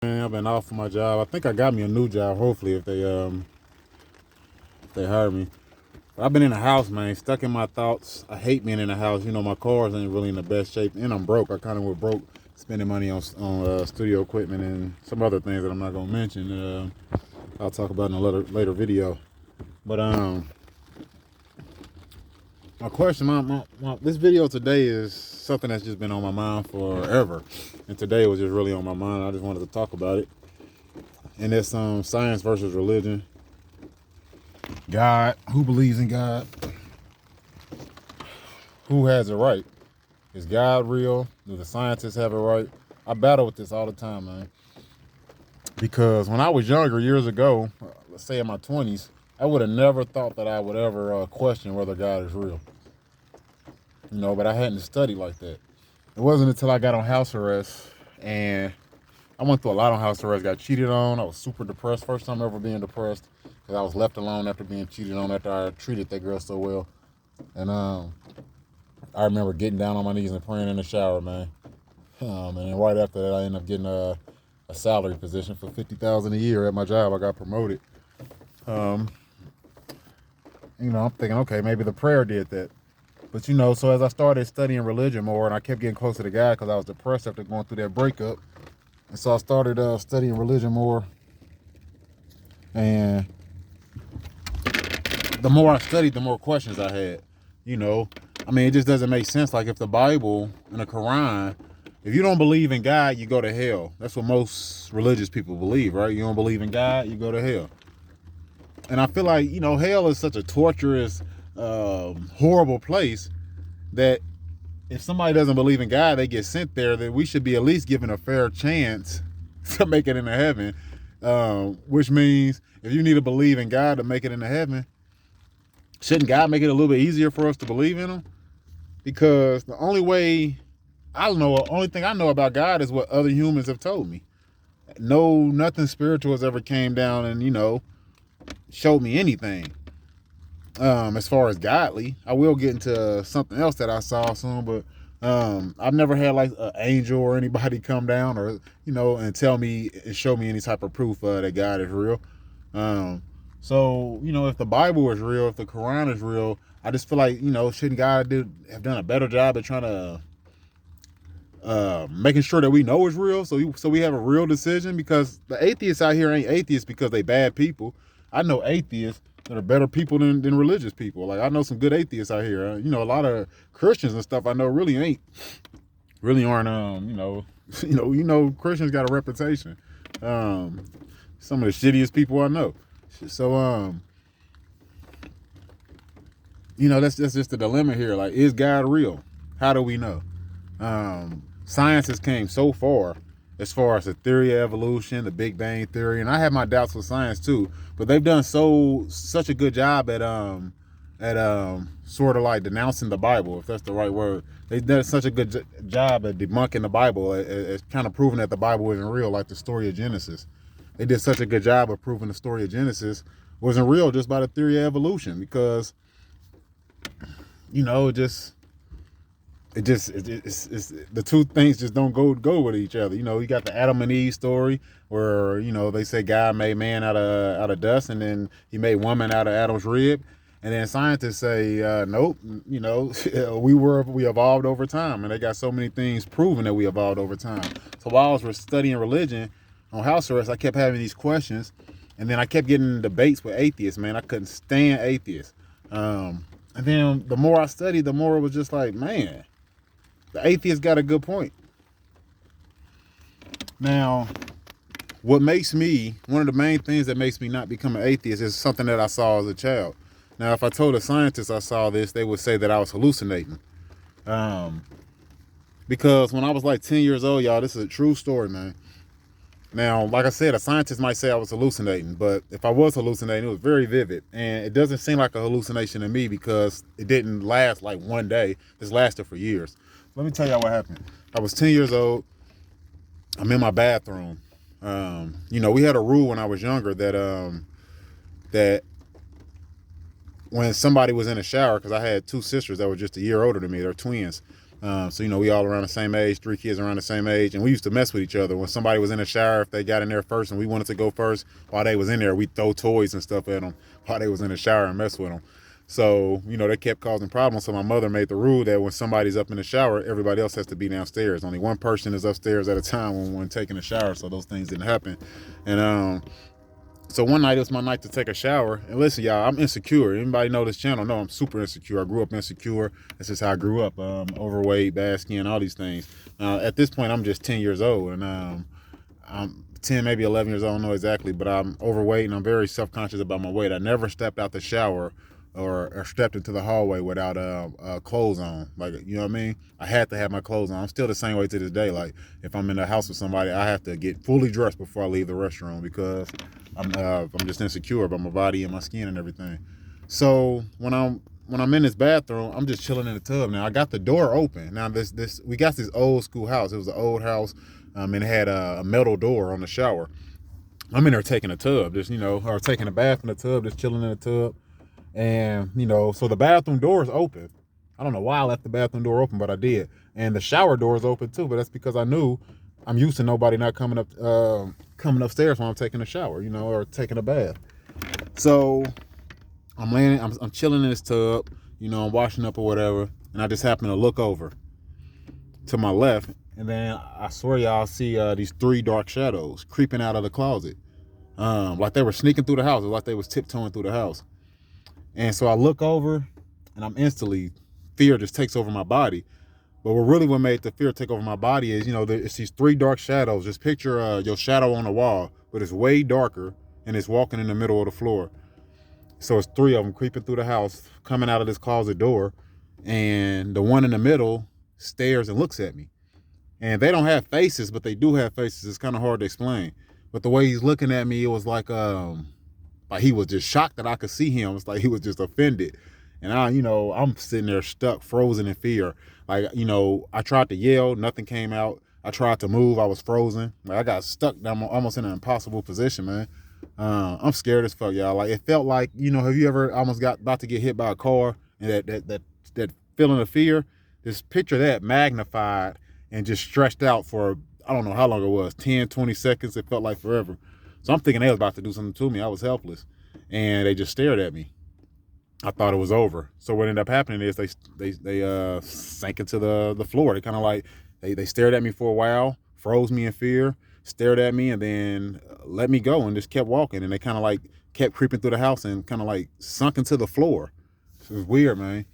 Man, I've been off for my job. I think I got me a new job. Hopefully, if they hire me. But I've been in the house, man, stuck in my thoughts. I hate being in the house. You know, my cars ain't really in the best shape, and I'm broke. I kind of went broke spending money on studio equipment and some other things that I'm not gonna mention. I'll talk about in a later video. But my question, this video today is something that's just been on my mind forever, and today was just really on my mind. I just wanted to talk about it, and it's science versus religion. God, who believes in God? Who has it right? Is God real? Do the scientists have it right? I battle with this all the time, man. Because when I was younger, years ago, let's say in my 20s, I would have never thought that I would ever question whether God is real. You know, but I hadn't studied like that. It wasn't until I got on house arrest, and I went through a lot on house arrest, got cheated on. I was super depressed. First time ever being depressed, because I was left alone after being cheated on after I treated that girl so well. And I remember getting down on my knees and praying in the shower, man. And then right after that, I ended up getting a salary position for $50,000 a year at my job. I got promoted. You know, I'm thinking, okay, maybe the prayer did that. But, you know, so as I started studying religion more, and I kept getting closer to God because I was depressed after going through that breakup. And so I started studying religion more. And the more I studied, the more questions I had. You know, I mean, it just doesn't make sense. Like if the Bible and the Quran, if you don't believe in God, you go to hell. That's what most religious people believe, right? You don't believe in God, you go to hell. And I feel like, you know, hell is such a torturous, horrible place that if somebody doesn't believe in God, they get sent there, that we should be at least given a fair chance to make it into heaven. Which means if you need to believe in God to make it into heaven, shouldn't God make it a little bit easier for us to believe in him? Because the only thing I know about God is what other humans have told me. No, nothing spiritual has ever came down and, you know, showed me anything. As far as godly, I will get into something else that I saw soon, but I've never had like an angel or anybody come down or, you know, and tell me and show me any type of proof that God is real. So, you know, if the Bible is real, if the Quran is real, I just feel like, you know, shouldn't God have done a better job at trying to making sure that we know it's real, so we have a real decision? Because the atheists out here ain't atheists because they bad people. I know atheists that are better people than religious people. Like I know some good atheists out here. You know, a lot of Christians and stuff I know really aren't you know, Christians got a reputation. Some of the shittiest people I know. So you know, that's just the dilemma here. Like, is God real? How do we know? Science has came so far as the theory of evolution, the Big Bang theory, and I have my doubts with science too, but they've done such a good job at sort of like denouncing the Bible, if that's the right word. They've done such a good job at debunking the Bible, at kind of proving that the Bible isn't real, like the story of Genesis. They did such a good job of proving the story of Genesis wasn't real just by the theory of evolution, because, you know, it's the two things just don't go with each other. You know, you got the Adam and Eve story where, you know, they say God made man out of dust, and then he made woman out of Adam's rib. And then scientists say, nope, you know, we evolved over time, and they got so many things proving that we evolved over time. So while I was studying religion on house arrest, I kept having these questions, and then I kept getting in debates with atheists, man. I couldn't stand atheists. And then the more I studied, the more it was just like, man, the atheist got a good point. Now, one of the main things that makes me not become an atheist is something that I saw as a child. Now, if I told a scientist I saw this, they would say that I was hallucinating. Because when I was like 10 years old, y'all, this is a true story, man. Now, like I said, a scientist might say I was hallucinating, but if I was hallucinating, it was very vivid. And it doesn't seem like a hallucination to me because it didn't last like one day. This lasted for years. Let me tell y'all what happened. I was 10 years old. I'm in my bathroom. You know, we had a rule when I was younger that when somebody was in the shower, because I had two sisters that were just a year older than me, they're twins. So, we all around the same age, 3 kids around the same age. And we used to mess with each other. When somebody was in the shower, if they got in there first and we wanted to go first, while they was in there, we'd throw toys and stuff at them while they was in the shower and mess with them. So, they kept causing problems. So my mother made the rule that when somebody's up in the shower, everybody else has to be downstairs. Only one person is upstairs at a time when taking a shower. So those things didn't happen. And so one night, it was my night to take a shower. And listen, y'all, I'm insecure. Anybody know this channel? No, I'm super insecure. I grew up insecure. That's just how I grew up. Overweight, bad skin, all these things. At this point, I'm just 10 years old. And I'm 10, maybe 11 years old. I don't know exactly. But I'm overweight and I'm very self-conscious about my weight. I never stepped out the shower or stepped into the hallway without clothes on. Like, you know what I mean? I had to have my clothes on. I'm still the same way to this day. Like, if I'm in the house with somebody, I have to get fully dressed before I leave the restroom because I'm just insecure about my body and my skin and everything. So when I'm in this bathroom, I'm just chilling in the tub. Now I got the door open. Now we got this old school house. It was an old house, and it had a metal door on the shower. I'm in there taking a tub, just or taking a bath in the tub, just chilling in the tub. And so the bathroom door is open. I don't know why I left the bathroom door open, but I did. And the shower door is open too, but that's because I knew I'm used to nobody not coming upstairs when I'm taking a shower, or taking a bath. So I'm chilling in this tub, I'm washing up or whatever, and I just happen to look over to my left, and then I swear y'all see these 3 dark shadows creeping out of the closet, like they were sneaking through the house, like they was tiptoeing through the house. And so I look over, and I'm instantly, fear just takes over my body. But what made the fear take over my body is, it's these 3 dark shadows. Just picture your shadow on the wall, but it's way darker, and it's walking in the middle of the floor. So it's 3 of them creeping through the house, coming out of this closet door, and the one in the middle stares and looks at me. And they don't have faces, but they do have faces. It's kind of hard to explain. But the way he's looking at me, it was like he was just shocked that I could see him. It's like he was just offended. And I'm sitting there stuck, frozen in fear. Like, I tried to yell, nothing came out. I tried to move, I was frozen. Like, I got stuck. I'm almost in an impossible position, man. I'm scared as fuck, y'all. Like, it felt like, have you ever almost got about to get hit by a car and that feeling of fear? Just picture that magnified and just stretched out for, I don't know how long it was, 10, 20 seconds. It felt like forever. So I'm thinking they was about to do something to me. I was helpless. And they just stared at me. I thought it was over. So what ended up happening is they sank into the floor. They kind of like, they stared at me for a while, froze me in fear, stared at me, and then let me go and just kept walking. And they kind of like kept creeping through the house and kind of like sunk into the floor. It was weird, man.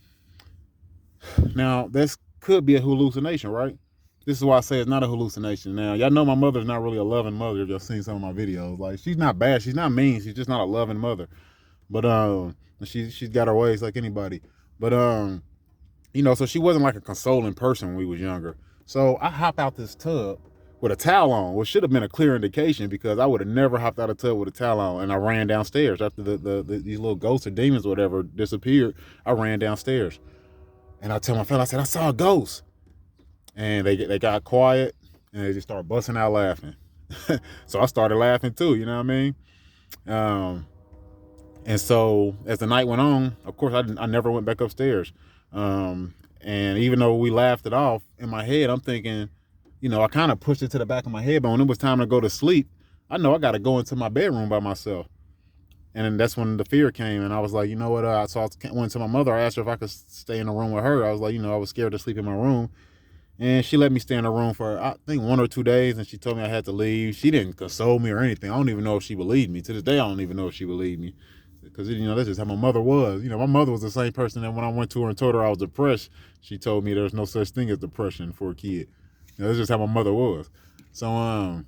Now, this could be a hallucination, right? This is why I say it's not a hallucination. Now, y'all know my mother's not really a loving mother if y'all seen some of my videos. Like, she's not bad. She's not mean. She's just not a loving mother. But she's got her ways like anybody. But so she wasn't like a consoling person when we was younger. So I hop out this tub with a towel on, which should have been a clear indication because I would have never hopped out of the tub with a towel on. And I ran downstairs after these little ghosts or demons or whatever disappeared. I ran downstairs. And I tell my friend, I said, I saw a ghost. And they got quiet and they just started busting out laughing. So I started laughing too, you know what I mean? And so as the night went on, of course, I never went back upstairs. And even though we laughed it off, in my head, I'm thinking, I kind of pushed it to the back of my head, but when it was time to go to sleep, I know I got to go into my bedroom by myself. And then that's when the fear came, and I was like, you know what? So I went to my mother. I asked her if I could stay in the room with her. I was like, I was scared to sleep in my room. And she let me stay in the room for, I think, 1 or 2 days, and she told me I had to leave. She didn't console me or anything. I don't even know if she believed me. To this day, I don't even know if she believed me. Because, that's just how my mother was. My mother was the same person that when I went to her and told her I was depressed, she told me there's no such thing as depression for a kid. That's just how my mother was. So, I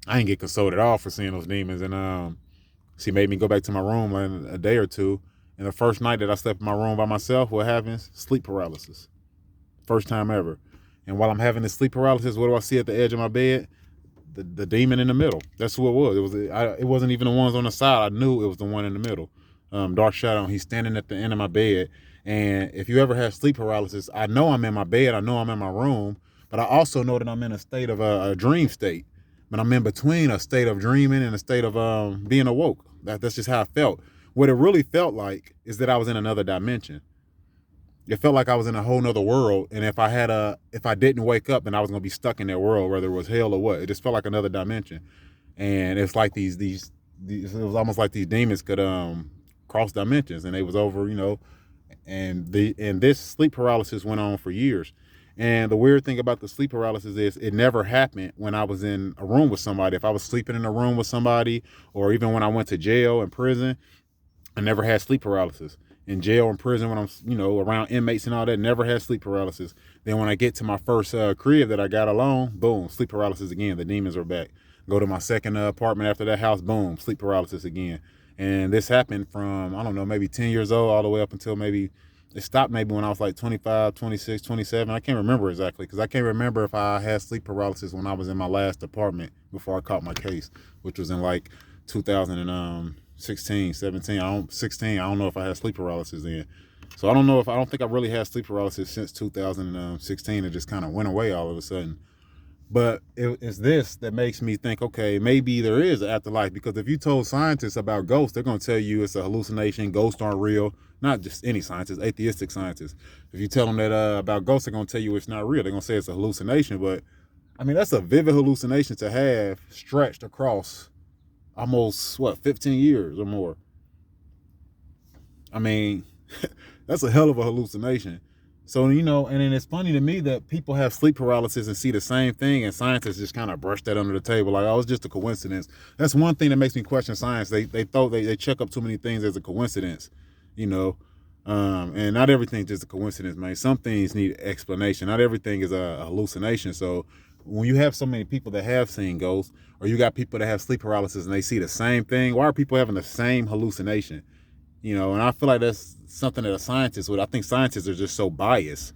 didn't get consoled at all for seeing those demons. And she made me go back to my room in a day or two. And the first night that I slept in my room by myself, what happens? Sleep paralysis. First time ever. And while I'm having this sleep paralysis, what do I see at the edge of my bed? The demon in the middle. That's who it was. It wasn't even the ones on the side. I knew it was the one in the middle. Dark shadow. He's standing at the end of my bed. And if you ever have sleep paralysis, I know I'm in my bed. I know I'm in my room. But I also know that I'm in a state of a dream state. But I'm in between a state of dreaming and a state of being awoke. That's just how I felt. What it really felt like is that I was in another dimension. it felt like I was in a whole nother world. And if I didn't wake up, then I was gonna be stuck in that world, whether it was hell or what. It just felt like another dimension. And it's like these it was almost like these demons could cross dimensions, and they was over, and this sleep paralysis went on for years. And the weird thing about the sleep paralysis is it never happened when I was in a room with somebody. If I was sleeping in a room with somebody, or even when I went to jail and prison, I never had sleep paralysis. In jail and prison, when I'm, around inmates and all that, never had sleep paralysis. Then when I get to my first crib that I got alone, boom, sleep paralysis again. The demons are back. Go to my second apartment after that house, boom, sleep paralysis again. And this happened from, I don't know, maybe 10 years old all the way up until maybe, it stopped maybe when I was like 25, 26, 27. I can't remember exactly, because I can't remember if I had sleep paralysis when I was in my last apartment before I caught my case, which was in like 2016, 17, 16. I don't know if I had sleep paralysis then. So I don't think I really had sleep paralysis since 2016. It just kind of went away all of a sudden. But it's this that makes me think, okay, maybe there is an afterlife, because if you told scientists about ghosts, they're going to tell you it's a hallucination, ghosts aren't real. Not just any scientists, atheistic scientists. If you tell them that about ghosts, they're going to tell you it's not real. They're going to say it's a hallucination. But, I mean, that's a vivid hallucination to have stretched across almost, 15 years or more. I mean, that's a hell of a hallucination. So, and then it's funny to me that people have sleep paralysis and see the same thing, and scientists just kind of brush that under the table. Like, oh, it's just a coincidence. That's one thing that makes me question science. They check up too many things as a coincidence, and not everything's just a coincidence, man. Some things need explanation. Not everything is a hallucination. So when you have so many people that have seen ghosts, or you got people that have sleep paralysis and they see the same thing, why are people having the same hallucination? And I feel like that's something that a scientist would. I think scientists are just so biased,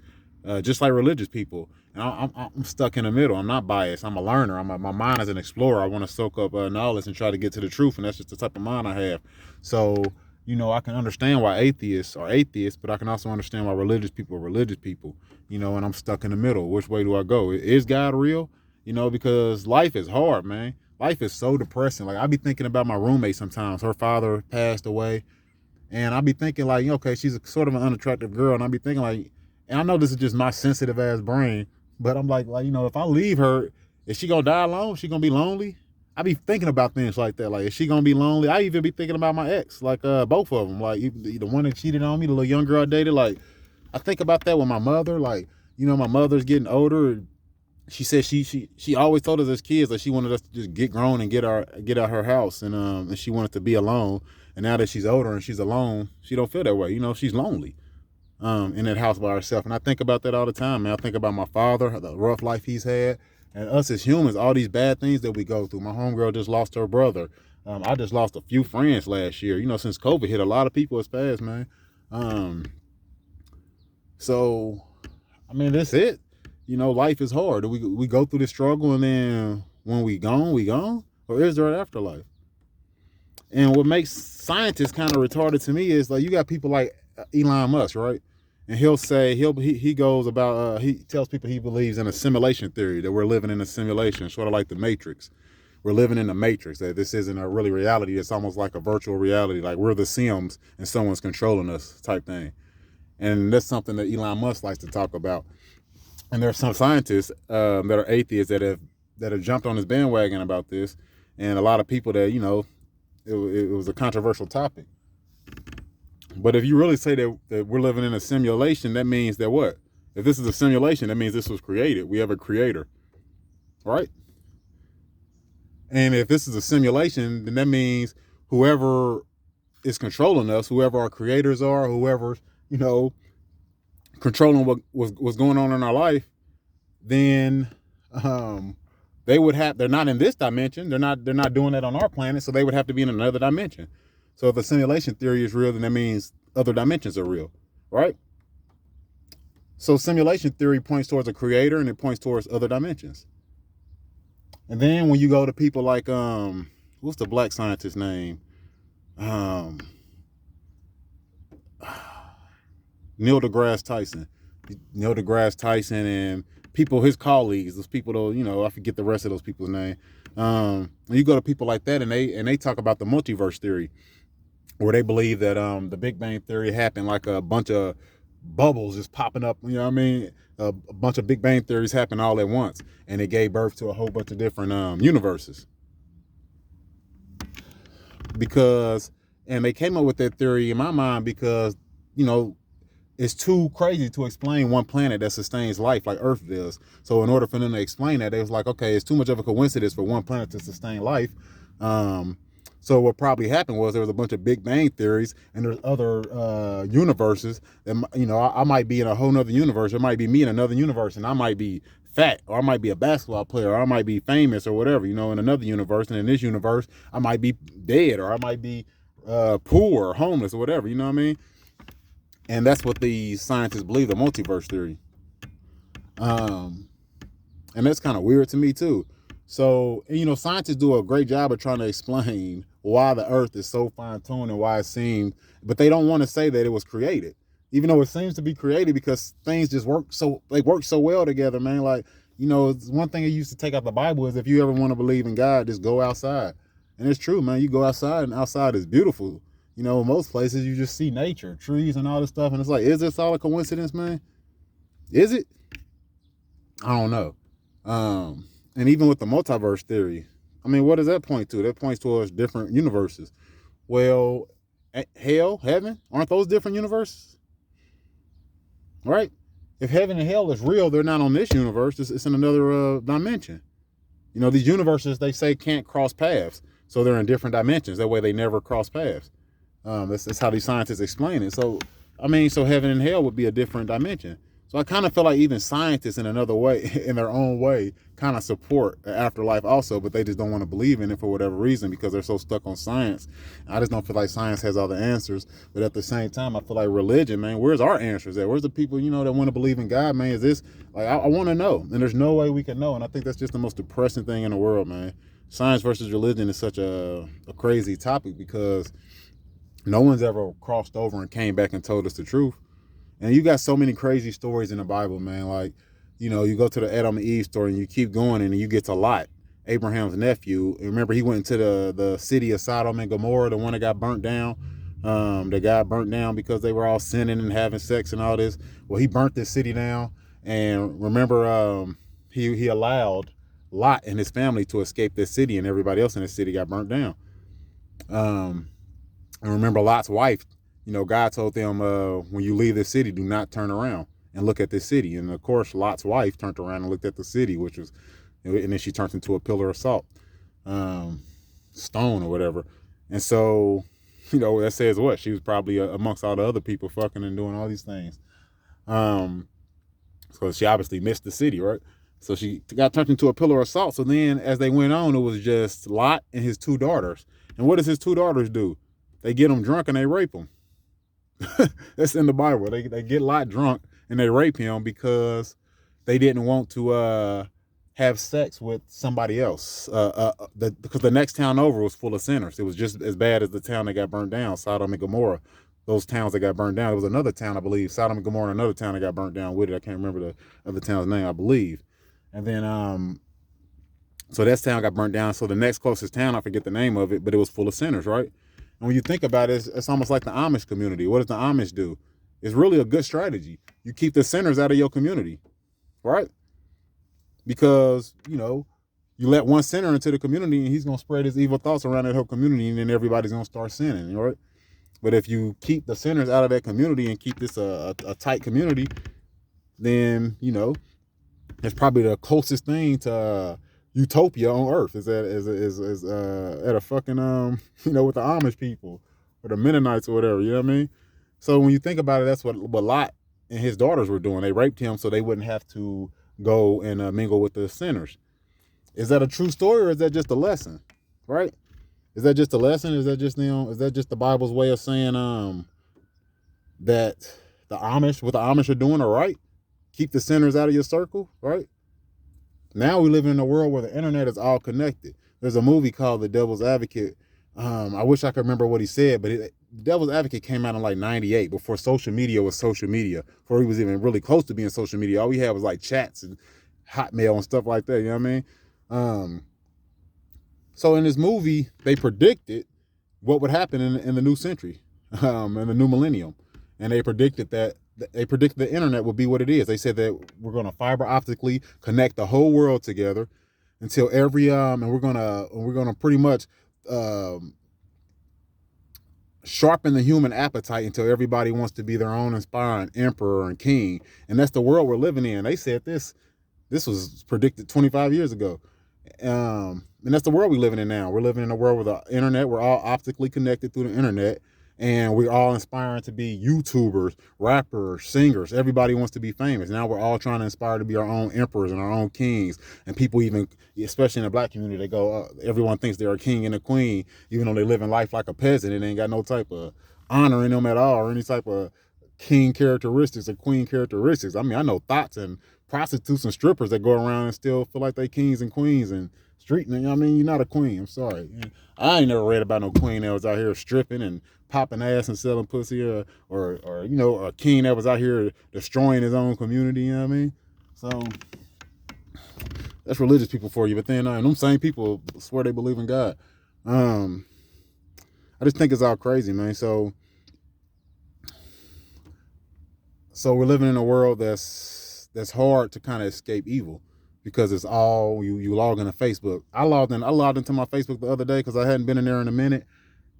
just like religious people. And I'm stuck in the middle. I'm not biased. I'm a learner. My mind is an explorer. I want to soak up knowledge and try to get to the truth. And that's just the type of mind I have. So, I can understand why atheists are atheists, but I can also understand why religious people are religious people. And I'm stuck in the middle. Which way do I go? Is God real? Because life is hard, man. Life is so depressing. Like, I be thinking about my roommate sometimes. Her father passed away. And I'll be thinking like, okay, she's a sort of an unattractive girl. And I'll be thinking like, and I know this is just my sensitive ass brain, but I'm like, if I leave her, is she going to die alone? Is she going to be lonely? I be thinking about things like that. Like, is she going to be lonely? I even be thinking about my ex, like both of them. Like, the one that cheated on me, the little young girl I dated. Like, I think about that with my mother. Like, my mother's getting older. She said she always told us as kids that she wanted us to just get grown and get out her house, and she wanted to be alone. And now that she's older and she's alone, she don't feel that way. She's lonely in that house by herself. And I think about that all the time, man. I think about my father, the rough life he's had, and us as humans, all these bad things that we go through. My homegirl just lost her brother. I just lost a few friends last year. Since COVID hit, a lot of people has passed, man. So, I mean, that's it. Life is hard. We go through the struggle, and then when we gone? Or is there an afterlife? And what makes scientists kind of retarded to me is, like, you got people like Elon Musk, right? And he'll say, he goes about, he tells people he believes in a simulation theory, that we're living in a simulation, sort of like the Matrix. We're living in the Matrix, that this isn't a really reality. It's almost like a virtual reality. Like, we're the Sims and someone's controlling us type thing. And that's something that Elon Musk likes to talk about. And there are some scientists that are atheists that have jumped on this bandwagon about this. And a lot of people that, it was a controversial topic. But if you really say that we're living in a simulation, that means that what? If this is a simulation, that means this was created. We have a creator, right? And if this is a simulation, then that means whoever is controlling us, whoever our creators are, whoever, controlling what's going on in our life, then they're not in this dimension. They're not doing that on our planet, so they would have to be in another dimension. So if the simulation theory is real, then that means other dimensions are real, right? So simulation theory points towards a creator, and it points towards other dimensions. And then when you go to people like what's the black scientist's name? Neil deGrasse Tyson. Neil deGrasse Tyson and people, his colleagues, those people though, I forget the rest of those people's name. You go to people like that and they talk about the multiverse theory, where they believe that the Big Bang theory happened like a bunch of bubbles just popping up, you know what I mean? A bunch of Big Bang theories happen all at once, and it gave birth to a whole bunch of different universes. Because, and they came up with that theory in my mind because, you know, it's too crazy to explain one planet that sustains life like Earth does. So in order for them to explain that, they was like, okay, it's too much of a coincidence for one planet to sustain life. So what probably happened was there was a bunch of Big Bang theories, and there's other universes. And you know, I might be in a whole nother universe. It might be me in another universe, and I might be fat, or I might be a basketball player, or I might be famous, or whatever. You know, in another universe, and in this universe, I might be dead, or I might be poor, or homeless, or whatever. You know what I mean? And that's what the scientists believe, the multiverse theory. And that's kind of weird to me too. So, you know, scientists do a great job of trying to explain why the earth is so fine-tuned and why it seemed, but they don't want to say that it was created. Even though it seems to be created because things just work so well together, man. Like, you know, it's one thing I used to take out the Bible is if you ever want to believe in God, just go outside. And it's true, man. You go outside and outside is beautiful. You know, in most places you just see nature, trees and all this stuff. And it's like, is this all a coincidence, man? Is it? I don't know. And even with the multiverse theory, I mean, what does that point to? That points towards different universes. Well, hell, heaven, aren't those different universes? Right? If heaven and hell is real, they're not on this universe. It's in another dimension. You know, these universes, they say, can't cross paths. So they're in different dimensions. That way they never cross paths. That's how these scientists explain it. So, I mean, so heaven and hell would be a different dimension. So I kind of feel like even scientists in another way, in their own way, kind of support the afterlife also, but they just don't want to believe in it for whatever reason because they're so stuck on science. I just don't feel like science has all the answers. But at the same time, I feel like religion, man, where's our answers at? Where's the people, you know, that want to believe in God, man? Is this, like, I want to know. And there's no way we can know. And I think that's just the most depressing thing in the world, man. Science versus religion is such a crazy topic because no one's ever crossed over and came back and told us the truth. And you got so many crazy stories in the Bible, man. Like, you know, you go to the Adam and Eve story and you keep going and you get to Lot, Abraham's nephew. And remember, he went into the city of Sodom and Gomorrah, the one that got burnt down. That got burnt down because they were all sinning and having sex and all this. Well, he burnt this city down. And remember, he allowed Lot and his family to escape this city, and everybody else in the city got burnt down. And remember Lot's wife, you know, God told them, when you leave this city, do not turn around and look at this city. And of course, Lot's wife turned around and looked at the city, which was, and then she turned into a pillar of salt, stone or whatever. And so, you know, that says what? She was probably amongst all the other people fucking and doing all these things. So she obviously missed the city, right? So she got turned into a pillar of salt. So then as they went on, it was just Lot and his two daughters. And what does his two daughters do? They get him drunk and they rape him. That's in the Bible. They get Lot drunk and they rape him because they didn't want to have sex with somebody else. Because the next town over was full of sinners. It was just as bad as the town that got burned down, Sodom and Gomorrah. Those towns that got burned down. There was another town, I believe, Sodom and Gomorrah, and another town that got burnt down with it. I can't remember the other town's name, I believe. And then so that town got burnt down. So the next closest town, I forget the name of it, but it was full of sinners, right? And when you think about it, it's almost like the Amish community. What does the Amish do? It's really a good strategy. You keep the sinners out of your community, right? Because, you know, you let one sinner into the community and he's going to spread his evil thoughts around that whole community, and then everybody's going to start sinning, right? But if you keep the sinners out of that community and keep this a tight community, then, you know, it's probably the closest thing to utopia on earth is at a fucking you know, with the Amish people or the Mennonites or whatever, you know what I mean? So when you think about it, that's what Lot and his daughters were doing. They raped him so they wouldn't have to go and mingle with the sinners. Is that a true story, or is that just a lesson? Right? Is that just a lesson? Is that just, you know, is that just the Bible's way of saying that the Amish are doing are right? Keep the sinners out of your circle, right? Now we live in a world where the internet is all connected. There's a movie called The Devil's Advocate. I wish I could remember what he said, but The Devil's Advocate came out in like 98, before social media was social media, before he was even really close to being social media. All we had was like chats and Hotmail and stuff like that, you know what I mean? So in this movie, they predicted what would happen in the new century, in the new millennium. And they predicted that they predicted the internet would be what it is. They said that we're going to fiber optically connect the whole world together until every and we're gonna pretty much um, sharpen the human appetite until everybody wants to be their own inspiring emperor and king. And that's the world we're living in. They said this was predicted 25 years ago. And that's the world we're living in now. We're living in a world with the internet. We're all optically connected through the internet. And we're all inspiring to be YouTubers, rappers, singers. Everybody wants to be famous. Now we're all trying to inspire to be our own emperors and our own kings. And people even, especially in the black community, they go, everyone thinks they're a king and a queen, even though they live in life like a peasant and ain't got no type of honor in them at all or any type of king characteristics or queen characteristics. I mean, I know thoughts and prostitutes and strippers that go around and still feel like they kings and queens and street. I mean, you're not a queen. I'm sorry. I ain't never read about no queen that was out here stripping and popping ass and selling pussy, or a king that was out here destroying his own community. You know what I mean? So that's religious people for you. But then them same people swear they believe in God. I just think it's all crazy, man. So we're living in a world that's hard to kind of escape evil because it's all you log into Facebook. I logged into my Facebook the other day because I hadn't been in there in a minute.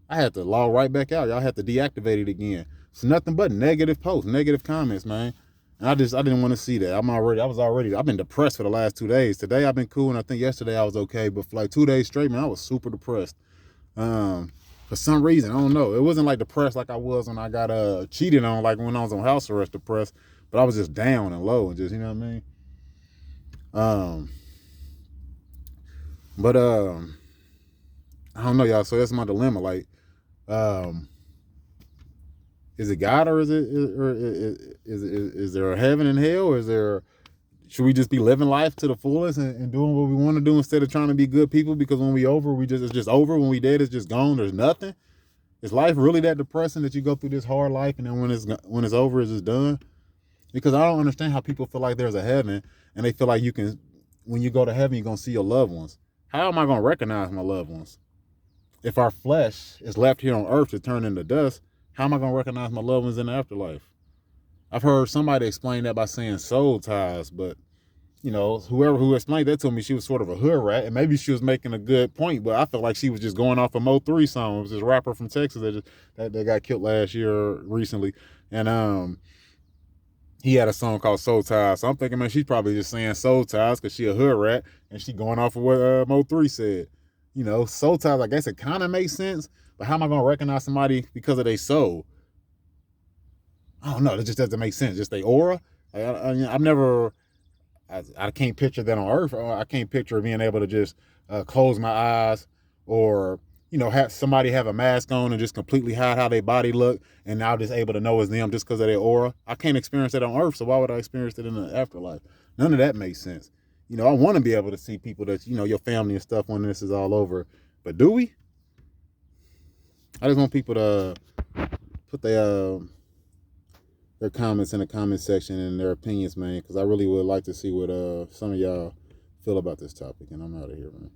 I had to log right back out. Y'all had to deactivate it again. It's nothing but negative posts, negative comments, man. And I didn't want to see that. I've been depressed for the last 2 days. Today I've been cool, and I think yesterday I was okay. But for like 2 days straight, man, I was super depressed. For some reason, I don't know. It wasn't like depressed like I was when I got cheated on, like when I was on house arrest depressed. But I was just down and low and just, you know what I mean? But I don't know, y'all. So that's my dilemma. Like, is it God or is there a heaven and hell, or should we just be living life to the fullest and doing what we want to do instead of trying to be good people? Because when it's just over. When we dead, it's just gone. There's nothing. Is life really that depressing that you go through this hard life and then when it's over, it's just done? Because I don't understand how people feel like there's a heaven and they feel like when you go to heaven, you're gonna see your loved ones. How am I gonna recognize my loved ones? If our flesh is left here on earth to turn into dust, how am I going to recognize my loved ones in the afterlife? I've heard somebody explain that by saying soul ties, but, whoever who explained that to me, she was sort of a hood rat, and maybe she was making a good point, but I felt like she was just going off a Mo3 song. It was this rapper from Texas that got killed last year recently, and he had a song called Soul Ties. So I'm thinking, man, she's probably just saying soul ties because she a hood rat, and she going off of what Mo3 said. Soul ties, I guess it kind of makes sense, but how am I going to recognize somebody because of their soul? I don't know. It just doesn't make sense. Just their aura. I can't picture that on earth. I can't picture being able to just close my eyes or, have somebody have a mask on and just completely hide how their body look, and now just able to know it's them just because of their aura. I can't experience that on earth, so why would I experience it in the afterlife? None of that makes sense. I want to be able to see people that, your family and stuff when this is all over. But do we? I just want people to put their comments in the comment section and their opinions, man, because I really would like to see what some of y'all feel about this topic. And I'm out of here, man.